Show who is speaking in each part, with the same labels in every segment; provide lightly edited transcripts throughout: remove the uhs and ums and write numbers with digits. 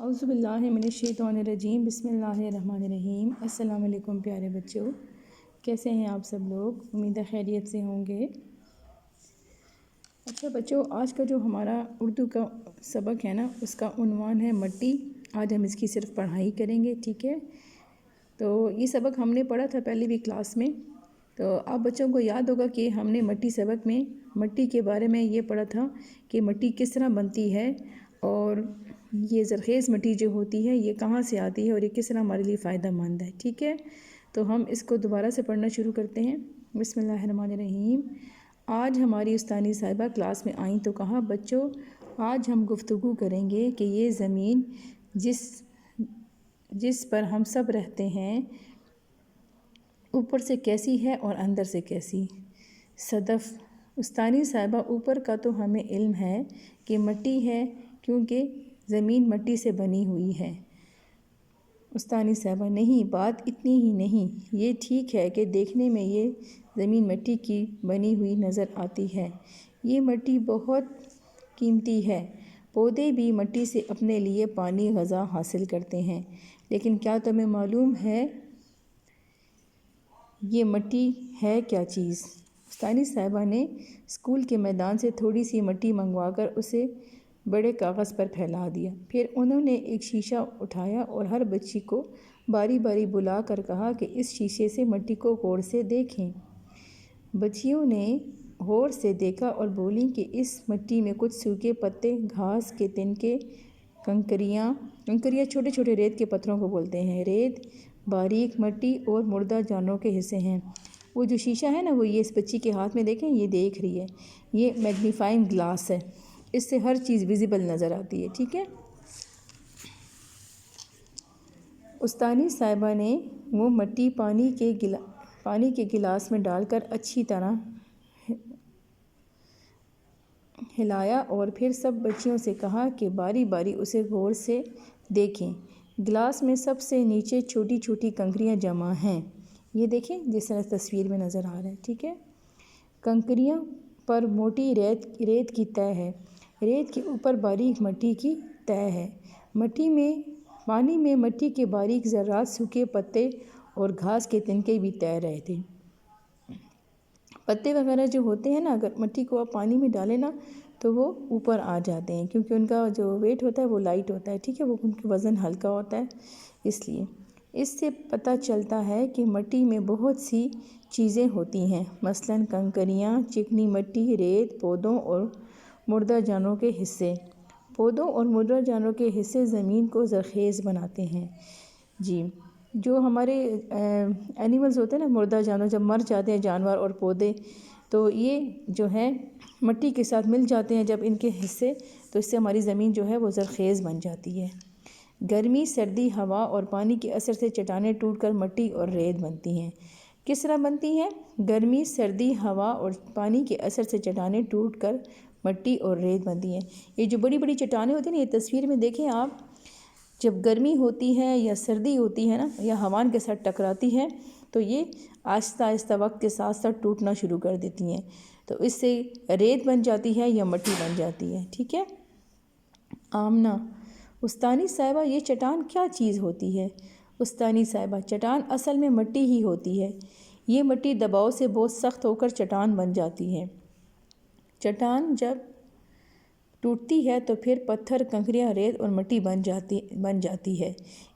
Speaker 1: اعوذ باللہ من الشیطان الرجیم بسم اللہ الرحمن الرحیم۔ السلام علیکم پیارے بچوں، کیسے ہیں آپ سب لوگ؟ امید ہے خیریت سے ہوں گے۔ اچھا بچوں، آج کا جو ہمارا اردو کا سبق ہے نا، اس کا عنوان ہے مٹی۔ آج ہم اس کی صرف پڑھائی کریں گے، ٹھیک ہے؟ تو یہ سبق ہم نے پڑھا تھا پہلے بھی کلاس میں، تو آپ بچوں کو یاد ہوگا کہ ہم نے مٹی سبق میں مٹی کے بارے میں یہ پڑھا تھا کہ مٹی کس طرح بنتی ہے، اور یہ زرخیز مٹی جو ہوتی ہے یہ کہاں سے آتی ہے، اور یہ کس طرح ہمارے لیے فائدہ مند ہے، ٹھیک ہے؟ تو ہم اس کو دوبارہ سے پڑھنا شروع کرتے ہیں۔ بسم اللہ الرحمن الرحیم۔ آج ہماری استانی صاحبہ کلاس میں آئیں تو کہا، بچوں آج ہم گفتگو کریں گے کہ یہ زمین جس پر ہم سب رہتے ہیں اوپر سے کیسی ہے اور اندر سے کیسی؟ صدف: استانی صاحبہ اوپر کا تو ہمیں علم ہے کہ مٹی ہے، کیونکہ زمین مٹی سے بنی ہوئی ہے۔ استانی صاحبہ: نہیں، بات اتنی ہی نہیں، یہ ٹھیک ہے کہ دیکھنے میں یہ زمین مٹی کی بنی ہوئی نظر آتی ہے، یہ مٹی بہت قیمتی ہے۔ پودے بھی مٹی سے اپنے لیے پانی غذا حاصل کرتے ہیں، لیکن کیا تمہیں معلوم ہے یہ مٹی ہے کیا چیز؟ استانی صاحبہ نے اسکول کے میدان سے تھوڑی سی مٹی منگوا کر اسے بڑے کاغذ پر پھیلا دیا۔ پھر انہوں نے ایک شیشہ اٹھایا اور ہر بچی کو باری باری بلا کر کہا کہ اس شیشے سے مٹی کو غور سے دیکھیں۔ بچیوں نے غور سے دیکھا اور بولیں کہ اس مٹی میں کچھ سوکھے پتے، گھاس کے تنکے، کنکریاں چھوٹے چھوٹے ریت کے پتھروں کو بولتے ہیں، ریت، باریک مٹی اور مردہ جانوروں کے حصے ہیں۔ وہ جو شیشہ ہے نا، وہ یہ اس بچی کے ہاتھ میں دیکھیں، یہ دیکھ رہی ہے، یہ میگنیفائنگ گلاس ہے، اس سے ہر چیز ویزیبل نظر آتی ہے، ٹھیک ہے؟ استانی صاحبہ نے وہ مٹی پانی کے گلاس میں ڈال کر اچھی طرح ہلایا اور پھر سب بچیوں سے کہا کہ باری باری اسے غور سے دیکھیں۔ گلاس میں سب سے نیچے چھوٹی چھوٹی کنکریاں جمع ہیں، یہ دیکھیں جس طرح تصویر میں نظر آ رہا ہے، ٹھیک ہے؟ کنکریاں پر موٹی ریت کی تہ ہے، ریت کے اوپر باریک مٹی کی تہ ہے۔ پانی میں مٹی کے باریک ذرات، سوکھے پتے اور گھاس کے تنکے بھی تیر رہے تھے۔ پتے وغیرہ جو ہوتے ہیں نا، اگر مٹی کو آپ پانی میں ڈالیں نا تو وہ اوپر آ جاتے ہیں، کیونکہ ان کا جو ویٹ ہوتا ہے وہ لائٹ ہوتا ہے، ٹھیک ہے؟ وہ ان کا وزن ہلکا ہوتا ہے، اس لیے۔ اس سے پتہ چلتا ہے کہ مٹی میں بہت سی چیزیں ہوتی ہیں، مثلاً کنکریاں، چکنی مٹی، ریت، پودوں اور مردہ جانوروں کے حصے۔ پودوں اور مردہ جانوروں کے حصے زمین کو زرخیز بناتے ہیں۔ جی، جو ہمارے اینیملز ہوتے ہیں نا، مردہ جانور، جب مر جاتے ہیں جانور اور پودے، تو یہ جو ہے مٹی کے ساتھ مل جاتے ہیں جب ان کے حصے، تو اس سے ہماری زمین جو ہے وہ زرخیز بن جاتی ہے۔ گرمی، سردی، ہوا اور پانی کے اثر سے چٹانیں ٹوٹ کر مٹی اور ریت بنتی ہیں۔ کس طرح بنتی ہیں؟ گرمی، سردی، ہوا اور پانی کے اثر سے چٹانیں ٹوٹ کر مٹی اور ریت بنتی ہیں۔ یہ جو بڑی بڑی چٹانیں ہوتی ہیں نا، یہ تصویر میں دیکھیں آپ، جب گرمی ہوتی ہے یا سردی ہوتی ہے نا، یا ہوا کے ساتھ ٹکراتی ہے، تو یہ آہستہ آہستہ وقت کے ساتھ ساتھ ٹوٹنا شروع کر دیتی ہیں، تو اس سے ریت بن جاتی ہے یا مٹی بن جاتی ہے، ٹھیک ہے؟ آمنہ: استانی صاحبہ یہ چٹان کیا چیز ہوتی ہے؟ استانی صاحبہ: چٹان اصل میں مٹی ہی ہوتی ہے، یہ مٹی دباؤ سے بہت سخت ہو کر چٹان بن جاتی ہے۔ چٹان جب ٹوٹتی ہے تو پھر پتھر، کنکریاں، ریت اور مٹی بن جاتی ہے۔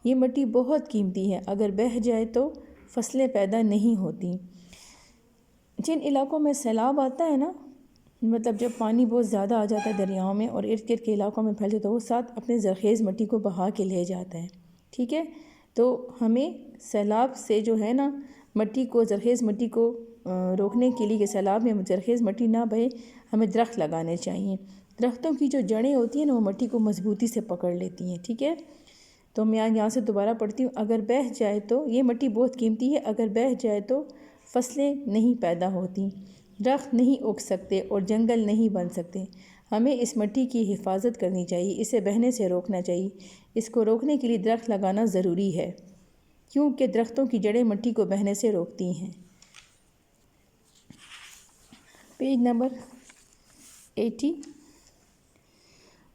Speaker 1: یہ مٹی بہت قیمتی ہے، اگر بہہ جائے تو فصلیں پیدا نہیں ہوتی۔ جن علاقوں میں سیلاب آتا ہے نا، مطلب جب پانی بہت زیادہ آ جاتا ہے دریاؤں میں اور ارد گرد کے علاقوں میں پھیل جاتا ہے، تو وہ ساتھ اپنے زرخیز مٹی کو بہا کے لے جاتا ہے، ٹھیک ہے؟ تو ہمیں سیلاب سے جو ہے نا مٹی کو، زرخیز مٹی کو روکنے کے لیے کہ سیلاب میں زرخیز مٹی نہ بہے، ہمیں درخت لگانے چاہیے۔ درختوں کی جو جڑیں ہوتی ہیں نا، وہ مٹی کو مضبوطی سے پکڑ لیتی ہیں، ٹھیک ہے؟ تو میں یہاں سے دوبارہ پڑھتی ہوں: اگر بہہ جائے تو، یہ مٹی بہت قیمتی ہے، اگر بہہ جائے تو فصلیں نہیں پیدا ہوتی، درخت نہیں اگ سکتے اور جنگل نہیں بن سکتے۔ ہمیں اس مٹی کی حفاظت کرنی چاہیے، اسے بہنے سے روکنا چاہیے۔ اس کو روکنے کے لیے درخت لگانا ضروری ہے، کیونکہ درختوں کی جڑیں مٹی کو بہنے سے روکتی ہیں۔ Page number 80۔